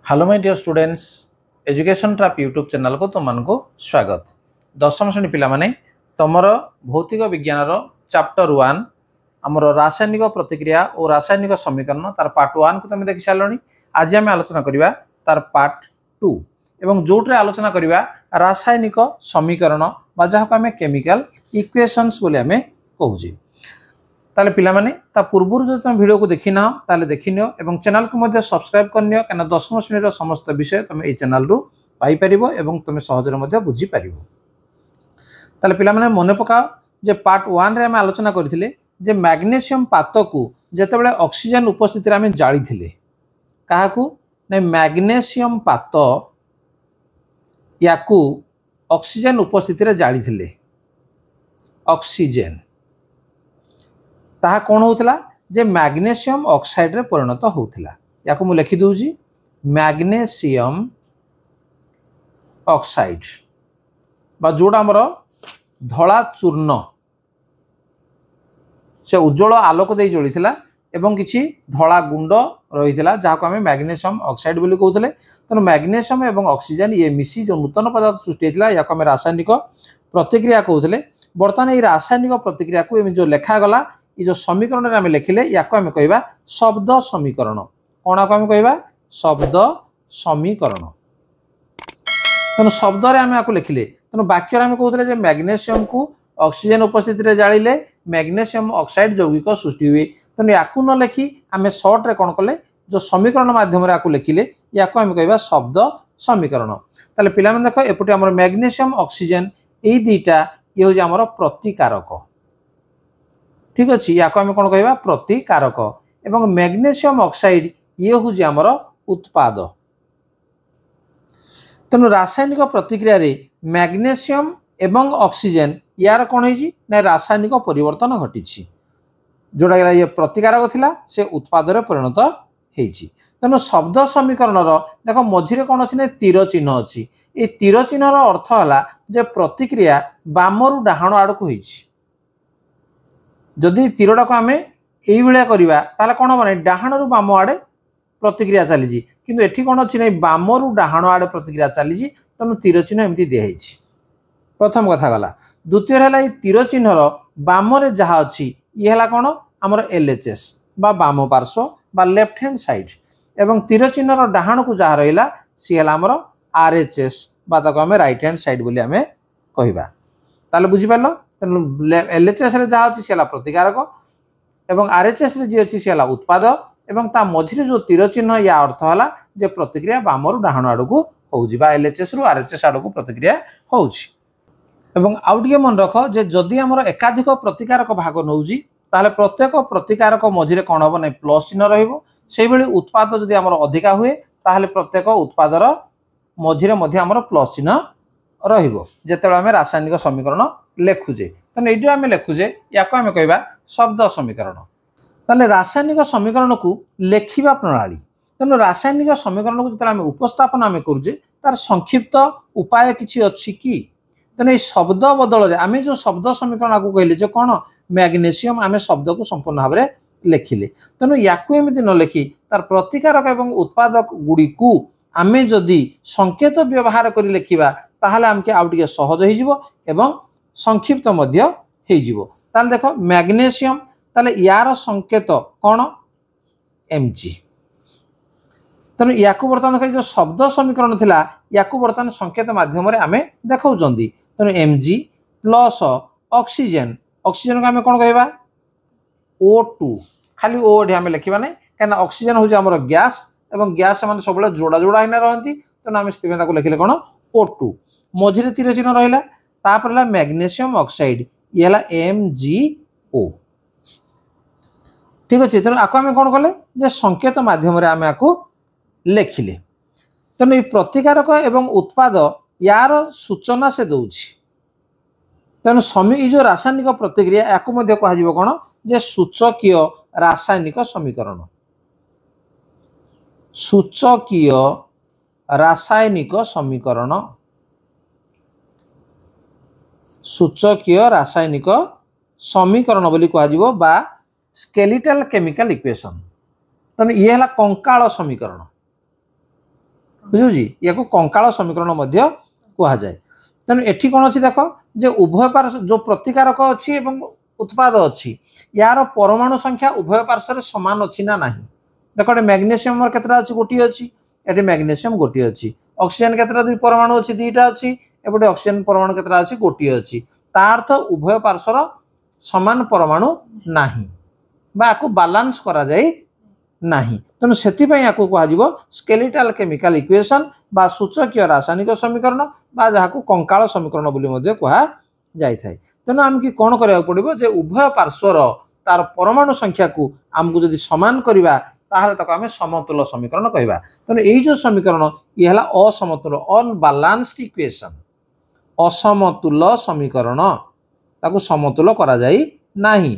Hello my dear students education trap YouTube channel को तुमको स्वागत। दशम श्रेणी पिला माने तमर भौतिक विज्ञान चैप्टर 1 आमर रासायनिक प्रतिक्रिया और रासायनिक समीकरण तार पार्ट 1 को तुम देखि सारणी। आज आम आलोचना करबा तार पार्ट 2 एवं जोट्रे आलोचना करबा रासायनिक समीकरण बा जहाँ को आम केमिकल इक्वेशंस बोले आम कहूँ। ताले पिला माने ता पूर्व जो तुम वीडियो को देखी ना ताले देखी नियो एवं चैनल को मध्य सब्सक्राइब करनियो कना दशम श्रेणी समस्त विषय तुम ए चैनल रु पाई परिबो एवं तुम सहजरे मध्य बुझी परिबो। ताले पिला माने मने पकाओ जे पार्ट 1 रे हम आलोचना करथिले जे मैग्नीशियम पात को जेतेबेले ऑक्सीजन उपस्थिति रे हम जाली थिले काहाकू ने मैग्नीशियम पात याकू ऑक्सीजन उपस्थिति रे जाली थिले ऑक्सीजन ताहा कौन होता जे मैग्नीशियम ऑक्साइड रे परिणत होता या को मुझे लिखि दूची मैग्नीशियम ऑक्साइड बा जोड़ा आमर धला चूर्ण से उज्जवल आलोक दे जली एवं किसी धला गुंड रही जहाँ को आम मैग्नीशियम ऑक्साइड बोली कहते। तेणु मैग्नीशियम एवं ऑक्सीजन ये मिसी जो नूतन पदार्थ सृष्टि होता या आम रासायनिक प्रतिक्रिया कहते। बर्तमान ये रासायनिक प्रतिक्रिया को जो लिखागला ये जो समीकरण आम लिखिले या आम कह शब्द समीकरण कौन आम कह शब्द समीकरण। तेणु शब्द आम या लिखिले तेणु वाक्य आम कहते मैग्नीशियम को ऑक्सीजन उपस्थिति जालिले मैग्नीशियम ऑक्साइड यौगिक सृष्टि हुए। तेणु या न लिखि आम सर्ट रे कौन कले जो समीकरण माध्यम लिखिले या आम कह शब्द समीकरण। ताले पिला माने देख एपटे आम मैग्नीशियम ऑक्सीजन यही दुईटा ये हूँ आम प्रतिकारक ठीक अच्छे या आम कौन कह प्रतिकारक एवं मैग्नीशियम ऑक्साइड ये हूँ आमर उत्पाद। तेणु रासायनिक प्रतिक्रिया रे मैग्नीशियम एवं ऑक्सीजन यार कौन है रासायनिक परिवर्तन घटी जोड़ा ये प्रतिकारक थिला से उत्पाद परिणत होती। तेणु शब्द समीकरण देख मझे कौन अच्छी ना तीर चिन्ह अच्छी ये तीर चिन्हर अर्थ है प्रतिक्रिया बामरु डाहाण आड़ को जदि तीरटा को आम ये करवा ताले कौन हम डाहाण रु बाम आड़े प्रतिक्रिया चली किंतु एठी कौन अच्छी ना बाम रु डाहाण आड़े प्रतिक्रिया चली तेणु तीर चिन्ह एमती दिखाई प्रथम कथा गला। द्वितीय है तीर चिन्हर बाम जहाँ अच्छी ये है कौन आमर LHS बा बाम पार्श्व बा लेफ्ट हैंड साइड एवं तीर चिन्हर डाहाण को जहाँ रहा सी है आमर RHS बा आम राइट हैंड साइड बोली आम कहवा ताले बुझीपार। तेणु LHS रे जहाँ अच्छी सी प्रतिकारक एवं RHS रे जी अच्छी सी उत्पाद एवं ता मझिरे जो तीर चिन्ह या अर्थ है जे प्रतिक्रिया बाम रु डाहाण आड़ को होउछि बा LHS रु RHS आड़ को प्रतिक्रिया होउछि। एवं आउ टिके मन रख जे जदि आमर एकाधिक प्रतिकारक भाग नउछि ताले प्रत्येक प्रतिकारक मझिरे कौन हम ना प्लस चिन्ह रहिबो सेहि भली उत्पाद जदि आमर अधिका हुए ताहले प्रत्येक उत्पादर मझिरे मध्य आमर प्लस चिन्ह रहिबो जेतेबेले आमे रासायनिक समीकरण लेखुजे। तेणु ये आम लेखुजे या आम कह शब्द समीकरण। ताले रासायनिक समीकरण को लेखिबा प्रणाली तेणु रासायनिक समीकरण को जो आम उपस्थापन आम करुचे तार संक्षिप्त उपाय किसी अच्छी कि तेणु ये शब्द बदल में आम जो शब्द समीकरण आपको कहले जो कौन मैग्नीशियम आम शब्द को संपूर्ण भाव में लिखिले। तेणु या एमती न लिखि तार प्रतिकारक एवं उत्पादक गुड़ी को आम जदि संकेत व्यवहार कर लिखा ताहले आमके आउ टिके सहज हो एवं संक्षिप्त मध्य हो जीवो। ताले देखो मैग्नीशियम ताले यार संकेत कौन Mg। तेणु या बर्तमान देख जो शब्द समीकरण थिला या बर्तमान संकेत माध्यम आम देखा तेणु Mg प्लस ऑक्सीजन ऑक्सीजन को आम कौन कह O2 खाली O आम लिखा ना कहीं ऑक्सीजन हूँ आम गैस एवं गैस से सब जोड़ा जोड़ा ही रहती तेणु आम से लिखिले कौन O2 मझिरे तीर चिन्ह रहा तापर मैग्नीशियम ऑक्साइड ये MgO ठीक अच्छे। तेणु आपको आम कौन कले जे संकेत माध्यम आम आपको लिखिले। तेणु ये प्रतिकारक एवं उत्पाद यार सूचना से दौछि। तेणु ये जो रासायनिक प्रतिक्रिया या कह कौन जे सूचकीय रासायनिक समीकरण सूचकीय रासायनिक समीकरण सूचकीय रासायनिक समीकरण बोली कह बा स्केलेटल केमिकल इक्वेशन। तेणु ये है कंकाल समीकरण बुझुची या कंकाल समीकरण कह जाए। तेणु एठी कौन अच्छी देख जे उभय पार्श्व जो प्रतिकारक अच्छी उत्पाद अच्छी यार परमाणु संख्या उभय पार्श्व सामान अच्छी ना नहीं। देख मैग्नेशियम केतटा अच्छी गोटे अच्छी ये मैग्नेशियम गोटे अच्छी ऑक्सीजन केतटा दुई परमाणु अच्छी दुईटा अच्छी एपटे ऑक्सीजन परमाणु केतटा अच्छी गोटे अच्छी तार अर्थ उभय पार्श्वर समान परमाणु नहीं बा आपको बालांस करा जाए नहीं। तेणु से कह स्केलेटल केमिकल इक्वेशन बा सूचकीय रासायनिक समीकरण बा जहाँ को कंकाल समीकरण बोली कह जाए। तेणु आम कि कौन करा पड़ो जे उभय पार्श्वर तार परमाणु संख्या को आमको जदि समान करवा ताहले ताको आमे समतुल समीकरण कहबा। तेणु यही जो समीकरण ये हला असमतुल अनबालांस्ड इक्वेशन असमतुल समीकरण ताको समतुल करा जाई नाही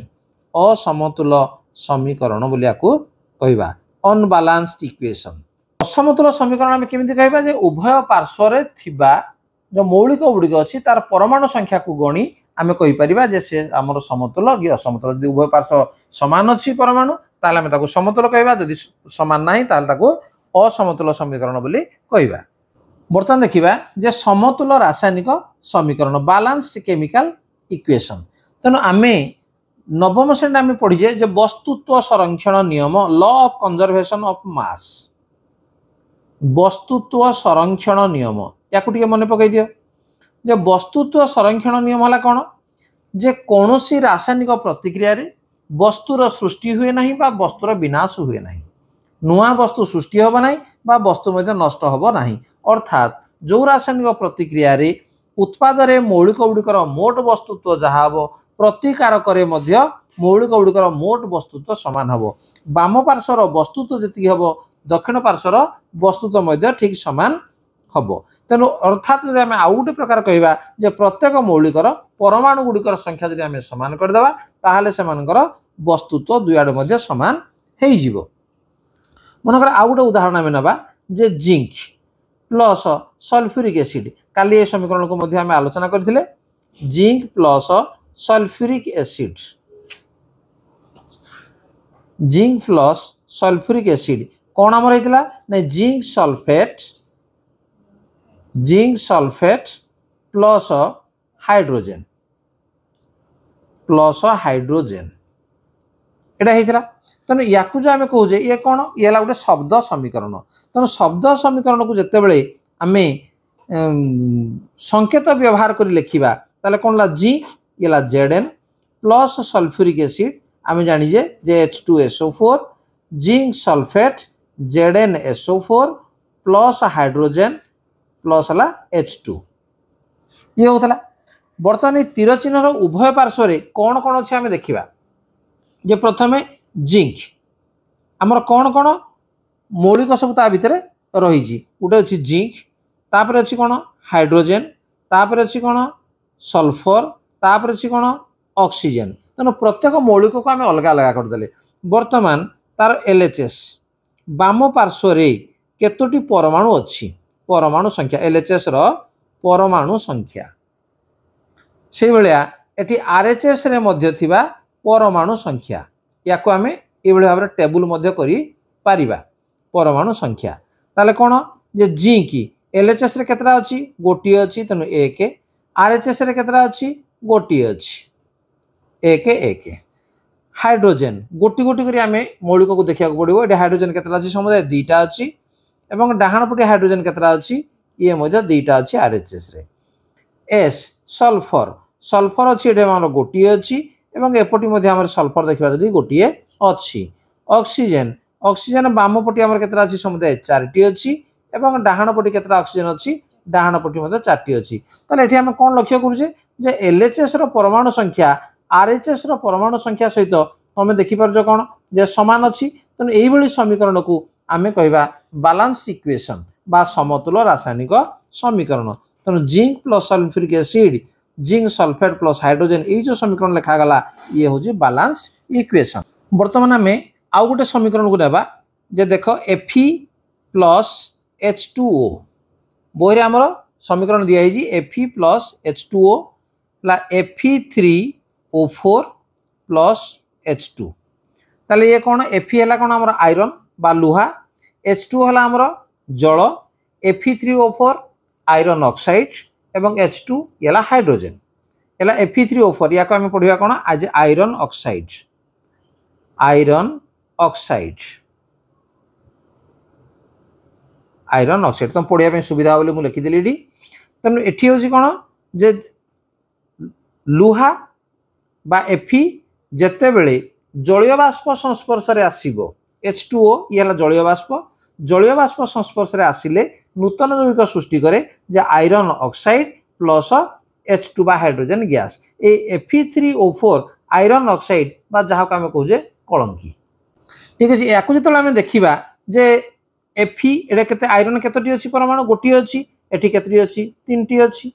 असमतुल समीकरण बोली आको कहबा अनबालांस्ड इक्वेशन। असमतुल समीकरण आमे केमिति कहबा जे उभय पार्श्व रे थिबा जो मौलिक गुड़िक अच्छी तार परमाणु संख्या को गणी आमे कहि परिबा जे से हमर समतुल कि असमतुल। यदि उभय पार्श्व समान अच्छी परमाणु ताले आमे ताको समतुल कहबा यदि समान नाही ताले ताको असमतुल समीकरण बोली कहबा। बर्तमान देखिबा जे समतुल रासायनिक समीकरण बैलेंस्ड केमिकल इक्वेशन। तेणु आमे नवम श्रेणी आमे पढ़ीजे जे वस्तुत्व संरक्षण नियम law of conservation of mass वस्तुत्व संरक्षण नियम या मन पकई दियो जे वस्तुत्व संरक्षण नियम है कौन जे कौनसी रासायनिक प्रतिक्रिया रे वस्तुर सृष्टि हुए नहीं बा वस्तुर विनाश हुए नहीं नुआ वस्तु सृष्टि होब नहीं बा वस्तु मध्य नष्ट होब नहीं। अर्थात जो रासायनिक प्रतिक्रिया रे उत्पाद रे मौलिक गुड़िकर मोट वस्तुत्व जहाँ हम प्रतिकारक मौलिक गुड़िकर मोट वस्तुत्व सामान हम बाम पार्श्वर वस्तुत्व जी हम दक्षिण पार्श्वर वस्तुत्व मध्य ठीक सामान हम। तेणु अर्थात जब आम आउ गोटे प्रकार कहवा जे प्रत्येक मौलिकर परमाणु गुड़िकर संख्या जब आम सामान करदेवा ताहले सेमानकर वस्तुत्व दुआड़े मध्य सामान हो जीव। मनकर आउ गोटे उदाहरण आम नवा जे जिंक प्लस सल्फ्यूरिक एसिड काली ए समीकरण को मध्य आम आलोचना करथिले zinc plus sulphuric acid zinc plus sulphuric acid कौन आमर होता ना जिंक सल्फेट प्लस हाइड्रोजेन एटा होता। तेणु या जो आम कहे ये कौन ये गोटे शब्द समीकरण। तेणु शब्द समीकरण को जितेबाला आम संकेत व्यवहार कर लिखा ताले कौन जिंक ये Zn प्लस सल्फ्यूरिक एसिड आम जानीजे जे H2SO4 zinc sulphate ZnSO4 plus hydrogen plus H2 ये होता। बर्तमान तीर चिन्हर उभय पार्श्व कौन कौन अच्छे आम देखा जे प्रथमे जिंक आमर कौन कौन मौलिक सब ता भितर रही गोटे अच्छी जिंक तापर अच्छी कौन हाइड्रोजेन तापर अच्छी कौन सल्फर तापर अच्छी कौन ऑक्सीजन। तेणु प्रत्येक मौलिक को आम अलग अलग करदे। बर्तमान तार LHS बाम पार्श्व केतोटी परमाणु अच्छी परमाणु संख्या LHS रो परमाणु संख्या से भाया एटी RHS रे मध्य थिबा परमाणु संख्या या को आम ये भाव टेबुल मध्य करि पारिबा परमाणु संख्या ताले कौन जे जिंक LHS रे केतरा अच्छी गोटी अच्छी तेणु 1 RHS रे केतरा अच्छी गोटी अच्छी 1 हाइड्रोजेन गोटी गोटी करी आम मौलिक को देखा पड़ो ये हाइड्रोजेन केतरा अच्छी समुदाय 2टा अच्छी एवं डाहाण पटे हाइड्रोजेन केतरा अच्छी ये मध्य 2टा अच्छी RHS रे। S सल्फर अच्छी ये गोटी अच्छी एवं एपटी मध्य आम सल्फर देखा जदि गोटे अच्छी। ऑक्सीजन बाम पटी आम केतरा अच्छी समुदाय 4टी अच्छी एवं डाहाण पटी केतरा ऑक्सीजन अच्छी डाहाण पटी मध्य 4टी अच्छी। ताले एठी आम कौन लक्ष्य करूचे जे LHS रो परमाणु संख्या RHS रो परमाणु संख्या सहित तुम देखिपार कौन जे समान अच्छी। तेणु यही समीकरण को आम कहवा बैलेंस्ड इक्वेशन बा समतुल रासायनिक समीकरण। तेणु zinc plus sulphuric acid zinc sulphate plus hydrogen ये जो समीकरण लिखागला ये हूँ बैलेंस्ड इक्वेशन। बर्तमान आम आउ गोटे समीकरण को नेबा जे देख Fe प्लस H2O बोरे आमर समीकरण दिखाई Fe plus H2O Fe3O4 plus H2 ताले ये कौन Fe है कौन आमर आयरन बा लुहा H2 है आमर जल Fe3O4 आयरन ऑक्साइड एवं H2 येला हाइड्रोजन एला Fe3O4 या को हम पढ़िया कोन आज आयरन ऑक्साइड आयरन ऑक्साइड तुम पढ़िया पे सुविधा बोली मु लिखिदेली एठी तेणु एठी होची कोन जे लुहा बा Fe जेते बेले जलीय बाष्प संस्पर्श रे आसीबो H2O येला जलीय बाष्प संस्पर्श रे आसिले नूतन यौगिक सृष्टि करे जे आयरन ऑक्साइड प्लस H2 बा हाइड्रोजन गैस ए Fe3O4 आयरन ऑक्साइड बा जहा को हम कहूजे कलंकी ठीक अछि याकु जेतले हम देखिबा जे Fe एडे केते आयरन केतोटी अछि परमाणु गोटी अछि एठी केतरी अछि तीनटी अछि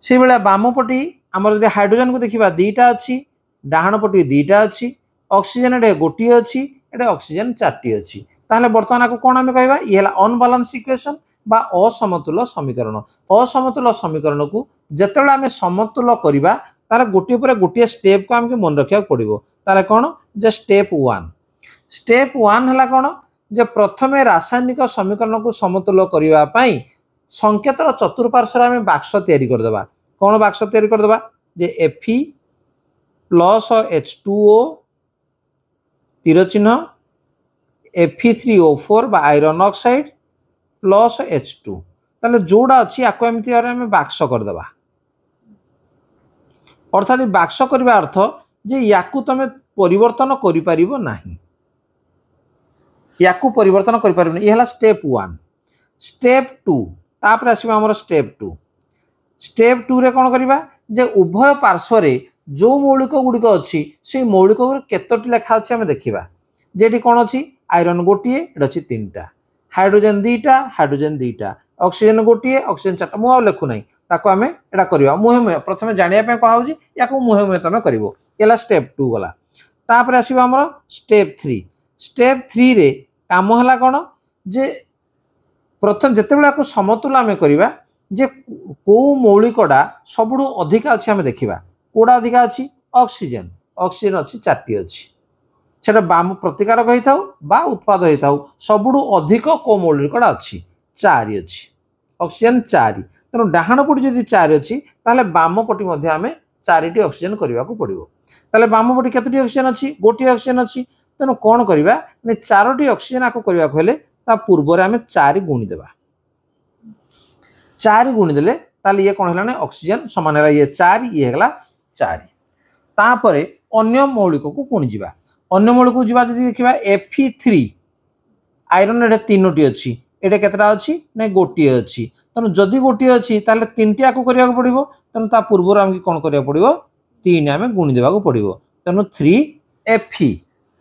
से बेला बामपटी हमर जे हाइड्रोजन को देखिबा दीटा अछि डाहाण पटी दीटा अछि ऑक्सीजन एडे गोटी अछि एडे ऑक्सीजन चारटी अछि ताले वर्तमान को कोन हम कहबा इ हला अनबैलेंस इक्वेशन बा असमतुल समीकरण को जेतेबेला हम समतुल करिबा तार गोटी पर गोटी स्टेप को हमके मन रखिया पड़िबो ताले कोन जे स्टेप 1 हला कोन जे प्रथमे रासायनिक समीकरण को समतुल करिवा पई संकेतर चतुर्पार्श्व रे हम बाक्स तयारी कर देबा कोन बाक्स तयारी कर देबा जे Fe प्लस H2O तीर चिन्ह Fe3O4 बा आयरन ऑक्साइड प्लस H2 ताले जोड़ा अछि आको एमति हम बाक्स कर देबा अर्थात बाक्स करबा अर्थ जे याकू तमे परिवर्तन करि परिबो नाही याकू परिवर्तन करि परिबो इ हला स्टेप 1 स्टेप 2 तापर आसीबा हमर स्टेप 2 रे कोन करबा जे उभय पार्श्व रे जो मौलिक गुड़िक अच्छी से मौलिक केतोटी लेखा अच्छे आम देखा जेटी कौन अच्छी आयरन गोटे अच्छी 3टा हाइड्रोजन 2टा ऑक्सीजन गोटे ऑक्सीजन 4टा मु लिखु ना ताको आम एटा करबा मुहे मुहे प्रथम जानिया पे कहा होची याको मुहे मुहे तमे करबो एला स्टेप 2 गला तापर आसीबा हमर स्टेप 3 रे काम हला कोन जे प्रथम जते बेला को समतुल आम करबा जे को मौलिकटा सबुडु अधिक अछि आम देखिबा कोड़ा अधिक अच्छी ऑक्सीजन अच्छी 4टी अच्छी सेटा बाम प्रतिकारक होता बा उत्पाद होता सबुडु अधिक को मौलिकटा अच्छी 4 अच्छी ऑक्सीजन 4 तेणु डाहाण पटी जदि 4 अच्छी ताले बाम पटी मध्य आमे 4टी ऑक्सीजन करबा को पड़िबो ताले बाम पटी केतटी ऑक्सीजन अच्छी गोटी ऑक्सीजन अच्छी तेणु कोन करबा ने 4टी ऑक्सीजन आको करबा को हेले ता पूर्व रे आमे 4 गुणी देबा 4 गुणी देले ताले ये कोन हला ने ऑक्सीजन समान हला ये 4 ये हला 4 तापरे अन्य मौलिक को पुणी जीवा अन्य मौलिक को जीवा जदि देखिबा Fe3 आयरन एडे 3टी अछि एडे केतरा अछि ने गोटी अछि तनु जदि गोटी अछि ताले 3टी आको करिया को पड़िबो तनु ता पूर्व हम कोन करिया पड़िबो 3 हमें गुणी देबा को पड़िबो तनु 3Fe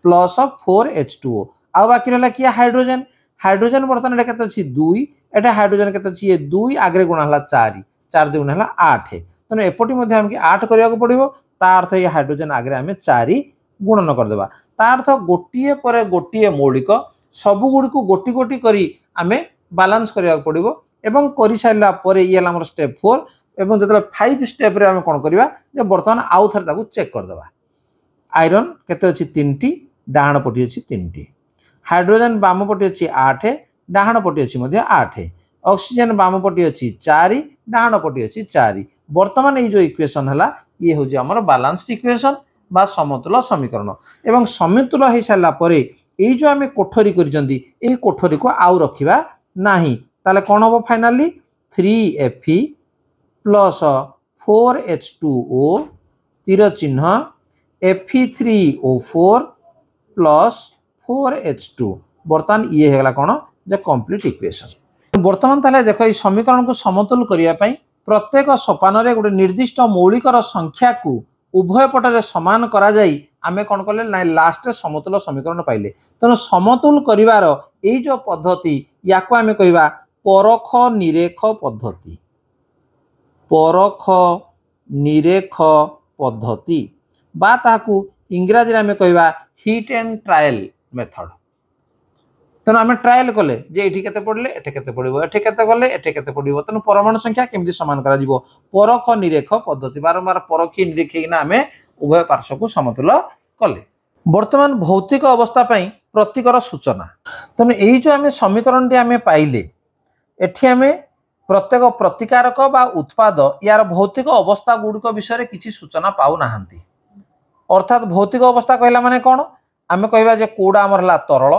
प्लस 4H2O आ बाकी रहला कि हाइड्रोजन वर्तमान एडे केत अछि 2 एडे हाइड्रोजन केत अछि ये 2 आगरे गुणा हला 4 2 हला 8 तेणु एपटी मध्य हमके 8 करिया को पड़िबो ता अर्थ ये हाइड्रोजन आगरे हमें 4 गुणन कर देबा ता अर्थ गोटिए परे गोटिए मौलिक सब गुडी को गोटी गोटी करी हमें बैलेंस करिया को पड़िबो एवं करि साइला परे ये हमर स्टेप 4 एवं जतले 5 स्टेप रे हम कोन करबा जे वर्तमान आउ थर ताको चेक कर देबा आयरन केते अछि 3टी डाहाण पटी अछि 3टी हाइड्रोजन बाम पटी अछि 8 डाहाण पटी अछि मध्य 8 ऑक्सीजन बाम पटी अछि 4 डाहाण पटी अछि 4 वर्तमान ये जो इक्वेशन हला ये हो जे हमर बैलेंस्ड इक्वेशन बा समतुल समीकरण एवं समतुल हो सारा परे ये जो आम कोठरी करिसेंती ए कोठरी को आउ रखिबा नाही ताले कोन हो फाइनली 3Fe प्लस 4H2O तीर चिन्ह Fe3O4 प्लस 4H2 वर्तमान ये हेगला कोन जे कंप्लीट इक्वेशन वर्तमान ताले देखो ई समीकरण को समतुल करिया पई प्रत्येक सोपान रे गोटे निर्दिष्ट मौलिकर संख्या को उभय पटरे समान करा जाई आमे कोन करले ना लास्ट समतुल समीकरण पाइले तेणु समतुल करिवार ए जो पद्धति याको आमे कहबा परख निरेख पद्धति बा ताकू इंग्रजी आमे कहबा हिट एंड ट्रायल मेथड तेणु आम ट्रायल कले जे एठी केते पड़ले एठी केते पड़िबो एठी केते गले एठी केते पड़िबो तेणु परमाणु संख्या केमती समान करा जिवो परख निरेख पद्धति बारंबार परखी निरीक्षिना आम उभय पार्श्व को समतुल कले वर्तमान भौतिक अवस्था पई प्रतीकर सूचना तेणु एई जो आम समीकरण टी आम पाइले एठी आमे प्रत्येक प्रतिकारक बा उत्पाद यार भौतिक अवस्था गुड़िक विषय किसी सूचना पाऊ नाहांती। अर्थात भौतिक अवस्था कहला माने कौन आमे कहबा जे कोडा हमर ला तरल,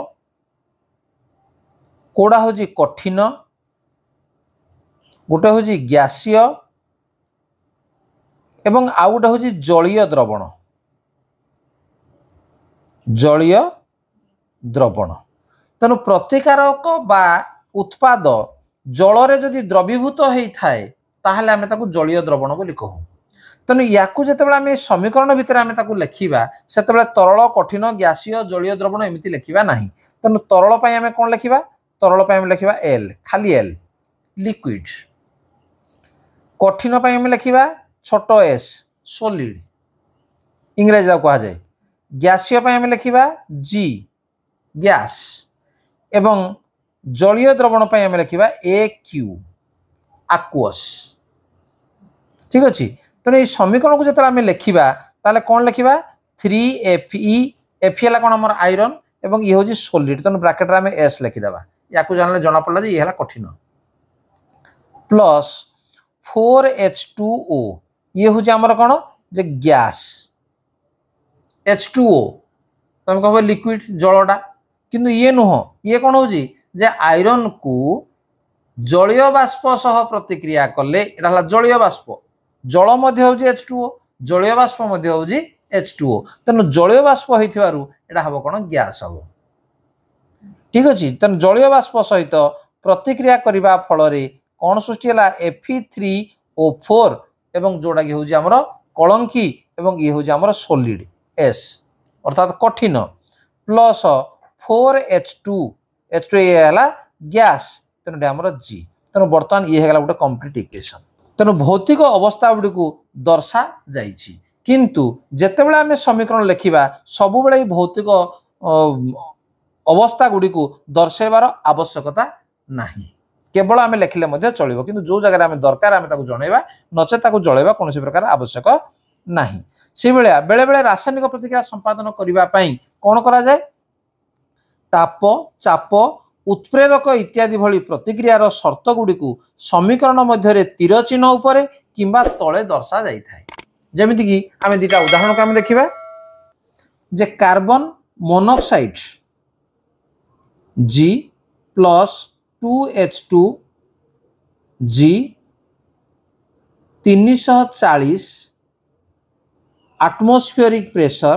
कोडा होजी कठिन, गोटे होजी गैसीय एवं आउ गोटे होजी जलीय द्रवण। जलीय द्रवण तेणु प्रतिकारक बा उत्पाद जलरे जदि द्रवीभूत होता है ताहले आमे ताकू जलीय द्रवण बोली कहू। तेणु याकू जेतेबेले आमे समीकरण भितर आमे ताकू लेखिबा सेतेबेले तरल कठिन गैसीय जलीय द्रवण एमिति लेखिबा नाही। तेणु तरल पई आमे कोन लेखिबा, तरल पई आमे लेखिबा एल, खाली एल लिक्विड। कठिन पई आमे लेखिबा छोट एस सॉलिड इंग्रजी दा कहा जाय। गैसीय पई आमे लेखिबा जी गैस एवं जलीय द्रवण पई आमे लेखिबा ए क्यू एक्वस। ठीक अछि। तेणु ये समीकरण को जतरा आमे लेखिबा ताले कोन लेखिबा 3Fe, Fe हला कोन हमर आयरन एवं ये होजी सॉलिड। तेणु ब्रैकेट रे आमे एस लिखि देबा। याकू जानले जणा पड़ला जे ये हला कठिन प्लस 4H2O ये होजी हमर कोन जे गैस H2O तम कहबो लिक्विड जलडा किंतु ये नुह ये कोन होजी जे आयरन को जलीय बाष्प सह प्रतिक्रिया कले एटा हला जलीय बाष्प, जल मध्य होजी H2O, जलीय बाष्प मध्य होजी H2O। तेणु जलीय बाष्प होइथिबारु एटा हबो कोन गैस हबो। ठीक अछि। तेणु जलीय बाष्प सहित प्रतिक्रिया करिबा फल रे कोन सृष्टि हला Fe3O4 एवं जोडा कि होजी हमर कलंकी एवं ये होजी हमर सॉलिड S अर्थात कठिन प्लस 4H2 H2 ये हला गैस तेणु डे हमर G। तेणु वर्तमान ये हला गोटे कंप्लीट इक्वेशन। तेणु भौतिक अवस्था गुडी को दर्शा जाइछि किंतु जेतेबेले आमे समीकरण लेखिबा सबु बेले भौतिक अवस्था गुडी को दर्शाइबार आवश्यकता नाही। केवल आमे लेखिले मध्ये चलिबो किंतु जो जगह आमे दरकार आमे ताकू जणैबा नचे ताकू जळैबा कोनोसी प्रकार आवश्यक नाही। से बेले बेले बेले रासायनिक प्रतिक्रिया संपादन करिबा पई कोन करा जाय ताप चाप उत्प्रेरक इत्यादि भली प्रतिक्रियार शर्त गुडी को समीकरण मध्य तीर चिन्ह उपरे किंबा तले दर्शा जाई थाए। जेमिति कि आमे दिटा उदाहरण को आमे देखिबा जे carbon monoxide G plus 2H2 G 340 atmospheric pressure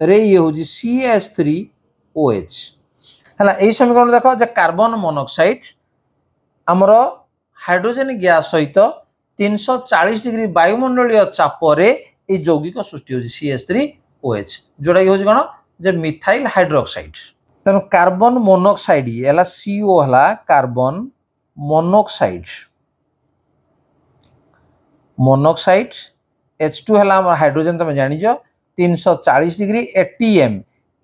रे ये होजी CH3OH हला। एई समीकरण देखो जे कार्बन मोनोक्साइड हमर हाइड्रोजन गैस सहित 340 डिग्री वायुमंडलीय चाप रे ए यौगिक सृष्टि होजी CH3OH जोडा होजी कोन जे मिथाइल हाइड्रोक्साइड। तेणु कार्बन मोनोक्साइड हला CO हला कार्बन मोनोक्साइड मोनोक्साइड H2 हला हमर हाइड्रोजन तमे जानि जो 340 डिग्री ATM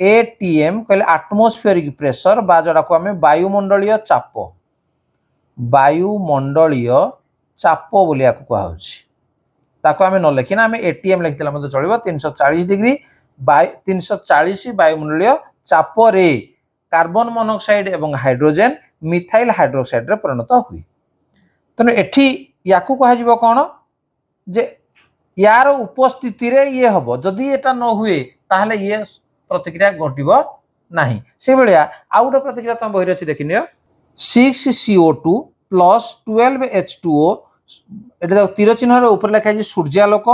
ATM कहले एटमॉस्फेरिक प्रेशर बा जोडा को हमें वायुमंडलीय चाप बोलिया को कहा होछि ताको हमें न लेखिना हमें ATM लिखितला मते चलिबो 340 डिग्री 340 वायुमंडलीय चाप रे कार्बन मोनोक्साइड एवं हाइड्रोजन मिथाइल हाइड्रोक्साइड रे परिणत हुई। तने एठी याकू कहा जिवो कोन जे यार उपस्थिति रे ये हबो जदी एटा न हुए ताहले ये प्रतिक्रिया घटिबो नाही। से बेलिया आ गोटे प्रतिक्रिया तम बहिर अछि देखिनियो 6CO2 प्लस 12H2O एटा देखो तीर चिन्ह रे ऊपर लिखा है सूर्यालोक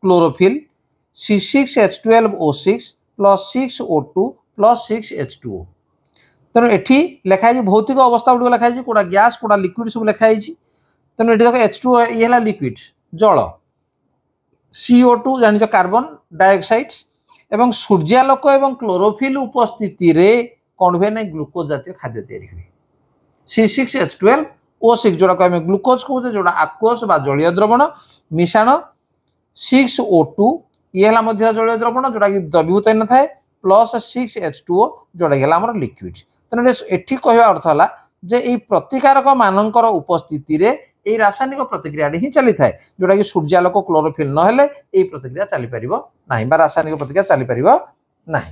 chlorophyll C6H12O6 plus 6O2 plus 6H2O। तेणु एठी लिखा है भौतिक अवस्था गुड लिखा है कोडा गैस कोडा लिक्विड सब लिखा है। तेणु एठी देखो H2O ये हला लिक्विड जल, CO2 जानि जो कार्बन डाइऑक्साइड एवं सूर्यालोक एवं क्लोरोफिल उपस्थिति रे कोन हुए नै ग्लूकोज जातीय खाद्य तैयारी हुए C6H12O6 जोड़ा को हमें ग्लूकोज कहूचे जोड़ा एक्वस बा जलीय द्रवण मिश्रण 6O2 ये हला मध्य जलीय द्रवण जोड़ा कि द्रवीभूत न थाए प्लस 6H2O जोड़ा कि हला हमर लिक्विड। तने एठी कहवा अर्थ हला जे ए प्रतिकारक मानकर उपस्थिति रे ए रासायनिक प्रतिक्रिया ही चली थाए जोड़ा कि सूर्यालोक क्लोरोफिल न हेले ए प्रतिक्रिया चली परिबो नाही बा रासायनिक प्रतिक्रिया चली परिबो नाही।